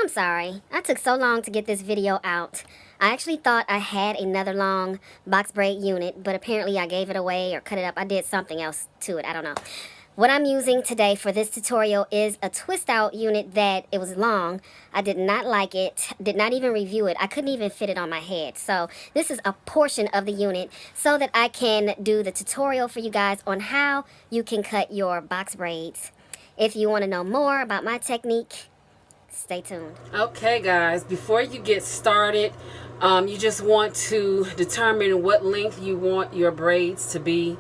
I'm sorry. I took so long to get this video out. I actually thought I had another long box braid unit, but apparently I gave it away or cut it up. I did something else to it. I don't know. What I'm using today for this tutorial is a twist out unit that it was long. I did not like it, did not even review it. I couldn't even fit it on my head. So this is a portion of the unit so that I can do the tutorial for you guys on how you can cut your box braids. If you want to know more about my technique, stay tuned. Okay guys, before you get started, you just want to determine what length you want your braids to be.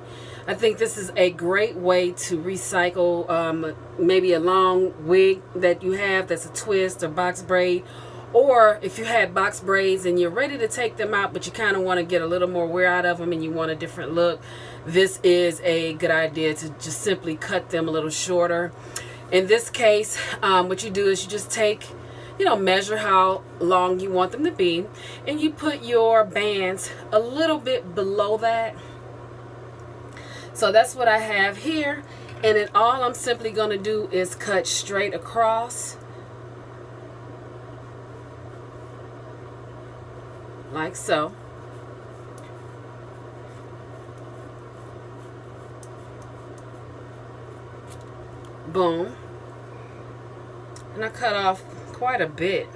I think this is a great way to recycle maybe a long wig that you have that's a twist or box braid, or if you had box braids and you're ready to take them out but you kind of want to get a little more wear out of them and you want a different look, this is a good idea to just simply cut them a little shorter. In this case, what you do is you just take, measure how long you want them to be, and you put your bands a little bit below that. So that's what I have here, and then all I'm simply going to do is cut straight across, like so. Boom. And I cut off quite a bit,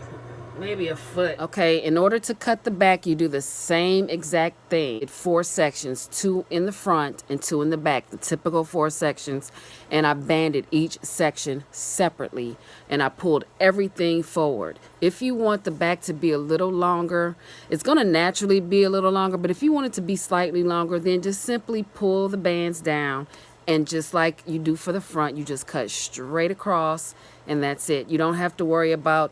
maybe a foot. Okay, in order to cut the back, you do the same exact thing. 4 sections, 2 in the front and 2 in the back, the typical 4 sections. And I banded each section separately, and I pulled everything forward. If you want the back to be a little longer, it's going to naturally be a little longer, but if you want it to be slightly longer, then just simply pull the bands down. And just like you do for the front, you just cut straight across, and that's it. You don't have to worry about,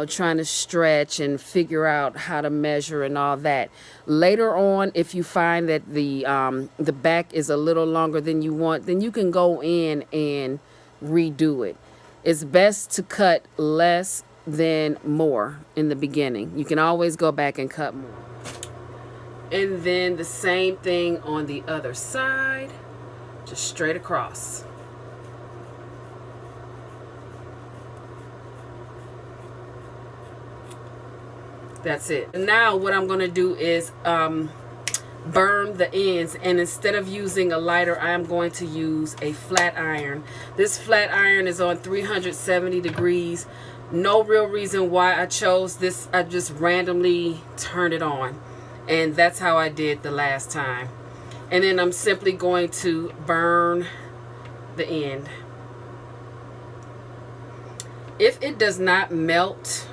trying to stretch and figure out how to measure and all that. Later on, if you find that the back is a little longer than you want, then you can go in and redo it. It's best to cut less than more in the beginning. You can always go back and cut more. And then the same thing on the other side. Just straight across. That's it. Now what I'm going to do is burn the ends, and instead of using a lighter, I am going to use a flat iron. This flat iron is on 370 degrees. No real reason why I chose this. I just randomly turned it on, and that's how I did the last time. And then I'm simply going to burn the end. If it does not melt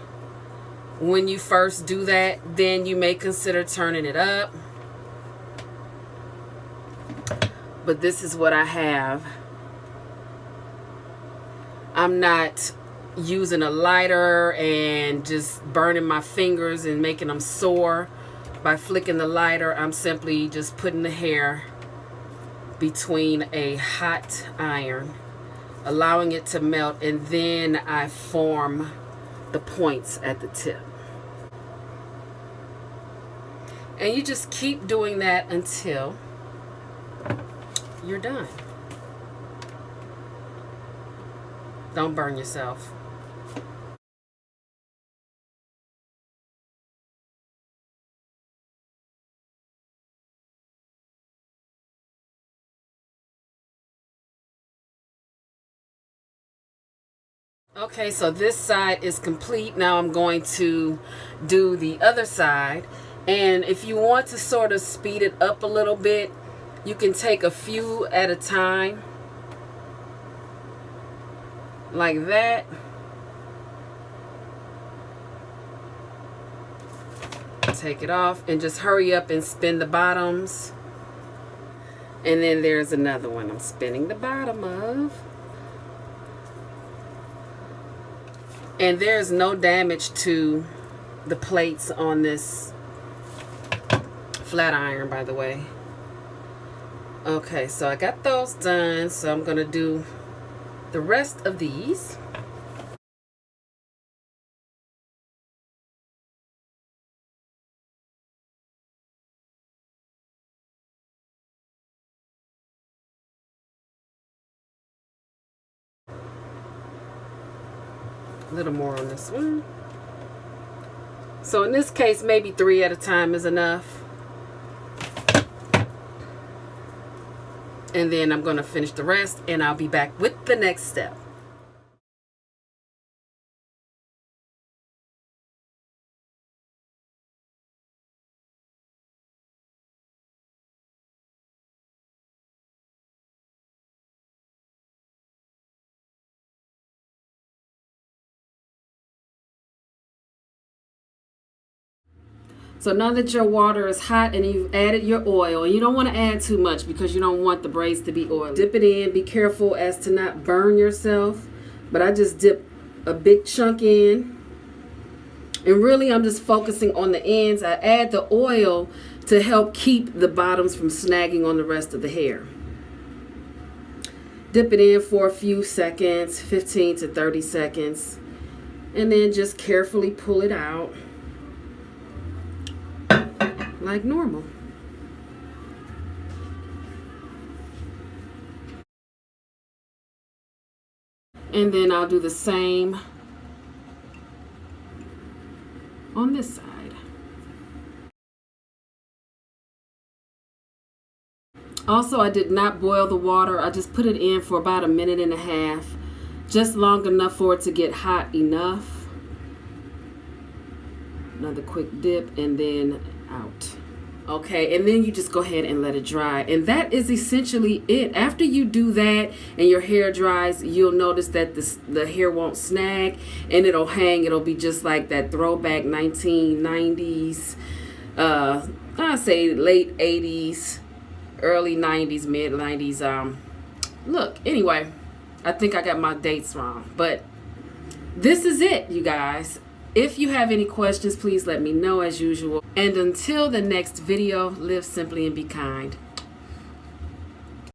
when you first do that, then you may consider turning it up. But this is what I have. I'm not using a lighter and just burning my fingers and making them sore. By flicking the lighter, I'm simply just putting the hair between a hot iron, allowing it to melt, and then I form the points at the tip. And you just keep doing that until you're done. Don't burn yourself. Okay, so this side is complete. Now I'm going to do the other side. And if you want to sort of speed it up a little bit, you can take a few at a time. Like that. Take it off and just hurry up and spin the bottoms. And then there's another one I'm spinning the bottom of. And there's no damage to the plates on this flat iron, by the way. Okay, so I got those done. So I'm going to do the rest of these. A little more on this one. So in this case, maybe 3 at a time is enough. And then I'm going to finish the rest, and I'll be back with the next step. So now that your water is hot and you've added your oil, and you don't want to add too much because you don't want the braids to be oily. Dip it in. Be careful as to not burn yourself. But I just dip a big chunk in. And really I'm just focusing on the ends. I add the oil to help keep the bottoms from snagging on the rest of the hair. Dip it in for a few seconds, 15 to 30 seconds. And then just carefully pull it out. Like normal. And then I'll do the same on this side. Also, I did not boil the water. I just put it in for about 1.5 minutes, just long enough for it to get hot enough. Another quick dip and then out. Okay, and then you just go ahead and let it dry. And that is essentially it. After you do that and your hair dries, you'll notice that the hair won't snag and it'll hang. It'll be just like that throwback 1990s, I say late 80s, early 90s, mid 90s. Look, anyway, I think I got my dates wrong, but this is it, you guys. If you have any questions, please let me know as usual. And until the next video, live simply and be kind.